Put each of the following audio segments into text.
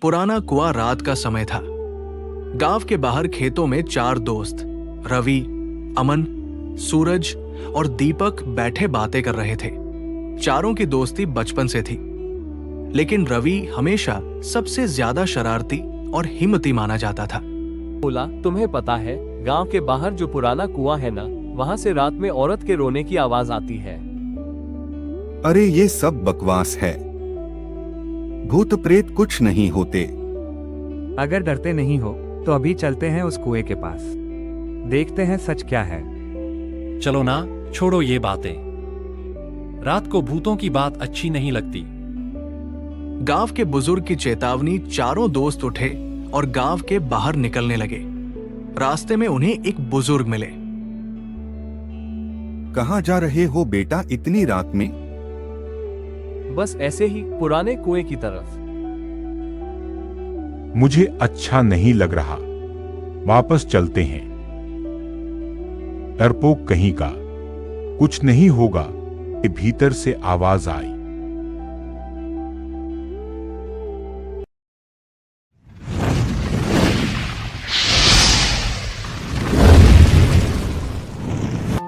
पुराना कुआं रात का समय था। गांव के बाहर खेतों में 4 दोस्त रवि, अमन, सूरज और दीपक बैठे बातें कर रहे थे। चारों की दोस्ती बचपन से थी, लेकिन रवि हमेशा सबसे ज्यादा शरारती और हिम्मती माना जाता था। बोला, तुम्हें पता है गांव के बाहर जो पुराना कुआं है ना, वहां से रात में औरत के रोने की आवाज आती है। अरे ये सब बकवास है, भूत प्रेत कुछ नहीं होते। अगर डरते नहीं हो तो अभी चलते हैं उस कुएं के पास, देखते हैं सच क्या है। चलो ना, छोड़ो ये बातें। रात को भूतों की बात अच्छी नहीं लगती। गांव के बुजुर्ग की चेतावनी चारों दोस्त उठे और गांव के बाहर निकलने लगे। रास्ते में उन्हें एक बुजुर्ग मिले। कहाँ जा रहे हो बेटा इतनी रात में? बस ऐसे ही पुराने कुएं की तरफ। मुझे अच्छा नहीं लग रहा, वापस चलते हैं। डरपोक कहीं का, कुछ नहीं होगा। भीतर से आवाज आई।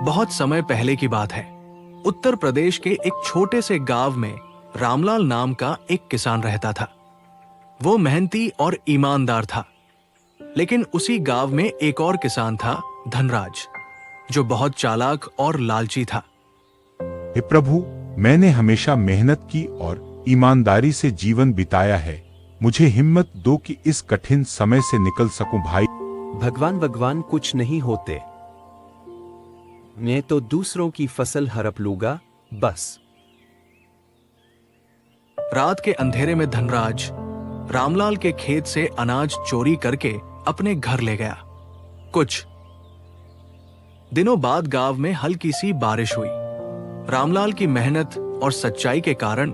बहुत समय पहले की बात है। उत्तर प्रदेश के एक छोटे से गांव में रामलाल नाम का एक किसान रहता था। वो मेहनती और ईमानदार था। लेकिन उसी गांव में एक और किसान था, धनराज, जो बहुत चालाक और लालची था। हे प्रभु, मैंने हमेशा मेहनत की और ईमानदारी से जीवन बिताया है। मुझे हिम्मत दो कि इस कठिन समय से निकल सकूं भाई। भगवान कुछ नहीं होते। मैं तो दूसरों की फसल हड़प लूंगा बस। रात के अंधेरे में धनराज रामलाल के खेत से अनाज चोरी करके अपने घर ले गया। कुछ दिनों बाद गांव में हल्की सी बारिश हुई। रामलाल की मेहनत और सच्चाई के कारण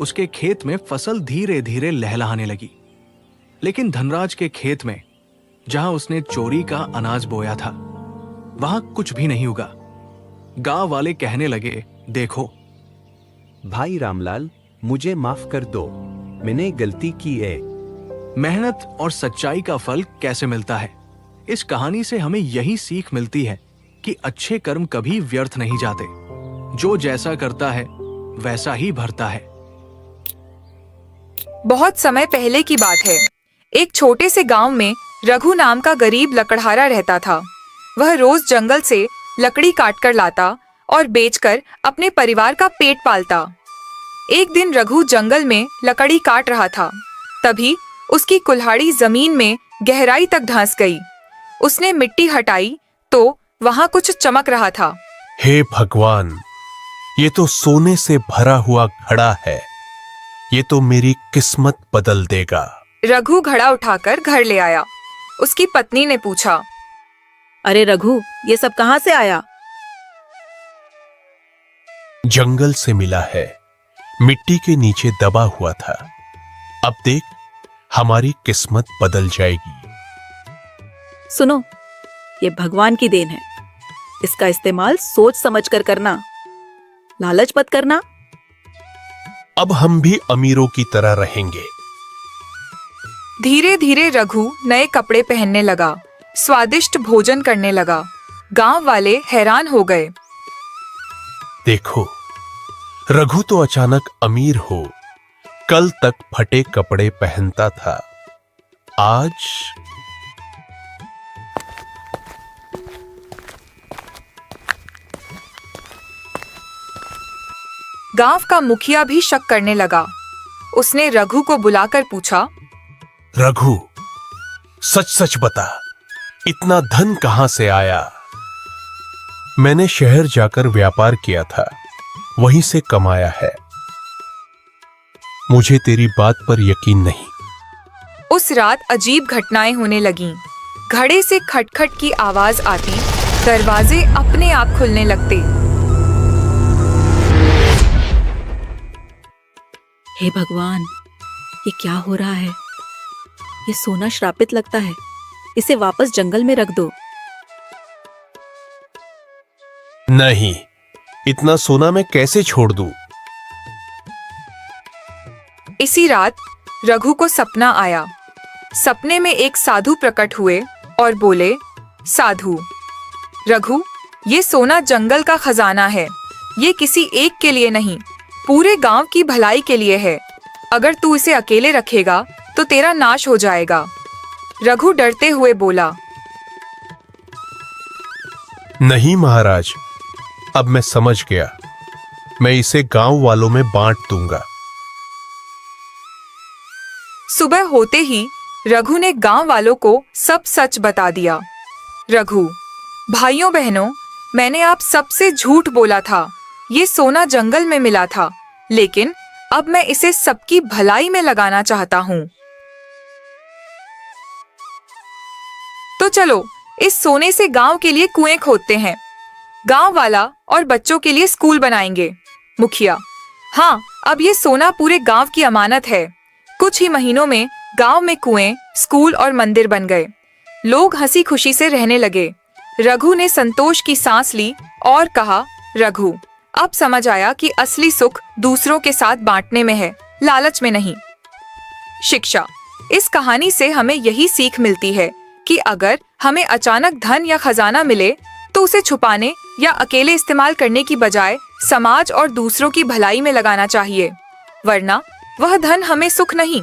उसके खेत में फसल धीरे धीरे लहलहाने लगी। लेकिन धनराज के खेत में, जहां उसने चोरी का अनाज बोया था, वहां कुछ भी नहीं उगा। गांव वाले कहने लगे, देखो भाई रामलाल, मुझे माफ कर दो, मैंने गलती की है। मेहनत और सच्चाई का फल कैसे मिलता है? इस कहानी से हमें यही सीख मिलती है कि अच्छे कर्म कभी व्यर्थ नहीं जाते। जो जैसा करता है वैसा ही भरता है। बहुत समय पहले की बात है। एक छोटे से गांव में रघु नाम का गरीब लकड़हारा रहता था। वह रोज जंगल से लकड़ी काटकर लाता और बेचकर अपने परिवार का पेट पालता। एक दिन रघु जंगल में लकड़ी काट रहा था। तभी उसकी कुल्हाड़ी जमीन में गहराई तक धंस गई। उसने मिट्टी हटाई तो वहां कुछ चमक रहा था। हे भगवान, ये तो सोने से भरा हुआ घड़ा है। ये तो मेरी किस्मत बदल देगा। रघु घड़ा उठाकर घर ले आया। उसकी पत्नी ने पूछा, अरे रघु, ये सब कहां से आया? जंगल से मिला है, मिट्टी के नीचे दबा हुआ था। अब देख, हमारी किस्मत बदल जाएगी। सुनो, ये भगवान की देन है। इसका इस्तेमाल सोच समझकर करना, लालच मत करना। अब हम भी अमीरों की तरह रहेंगे। धीरे धीरे रघु नए कपड़े पहनने लगा, स्वादिष्ट भोजन करने लगा। गांव वाले हैरान हो गए। देखो, रघु तो अचानक अमीर हो। कल तक फटे कपड़े पहनता था, आज गांव का मुखिया भी शक करने लगा। उसने रघु को बुलाकर पूछा, रघु, सच सच बता, इतना धन कहां से आया? मैंने शहर जाकर व्यापार किया था, वहीं से कमाया है। मुझे तेरी बात पर यकीन नहीं। उस रात अजीब घटनाएं होने लगीं। घड़े से खटखट की आवाज आती, दरवाजे अपने आप खुलने लगते। हे भगवान, ये क्या हो रहा है? ये सोना श्रापित लगता है। इसे वापस जंगल में रख दो। नहीं, इतना सोना मैं कैसे छोड़ दूं? इसी रात रघु को सपना आया। सपने में एक साधु प्रकट हुए और बोले, साधु रघु, ये सोना जंगल का खजाना है। ये किसी एक के लिए नहीं, पूरे गांव की भलाई के लिए है। अगर तू इसे अकेले रखेगा तो तेरा नाश हो जाएगा। रघु डरते हुए बोला, नहीं महाराज, अब मैं समझ गया। मैं इसे गांव वालों में बांट दूंगा। सुबह होते ही रघु ने गांव वालों को सब सच बता दिया। रघु, भाइयों बहनों, मैंने आप सबसे झूठ बोला था। ये सोना जंगल में मिला था, लेकिन अब मैं इसे सबकी भलाई में लगाना चाहता हूँ। तो चलो इस सोने से गांव के लिए कुएं खोदते हैं। गांव वाला और बच्चों के लिए स्कूल बनाएंगे। मुखिया, हाँ, अब ये सोना पूरे गांव की अमानत है। कुछ ही महीनों में गांव में कुएं, स्कूल और मंदिर बन गए। लोग हंसी खुशी से रहने लगे। रघु ने संतोष की सांस ली और कहा, रघु, अब समझ आया कि असली सुख दूसरों के साथ बांटने में है, लालच में नहीं। शिक्षा, इस कहानी से हमें यही सीख मिलती है कि अगर हमें अचानक धन या खजाना मिले तो उसे छुपाने या अकेले इस्तेमाल करने की बजाय समाज और दूसरों की भलाई में लगाना चाहिए, वरना वह धन हमें सुख नहीं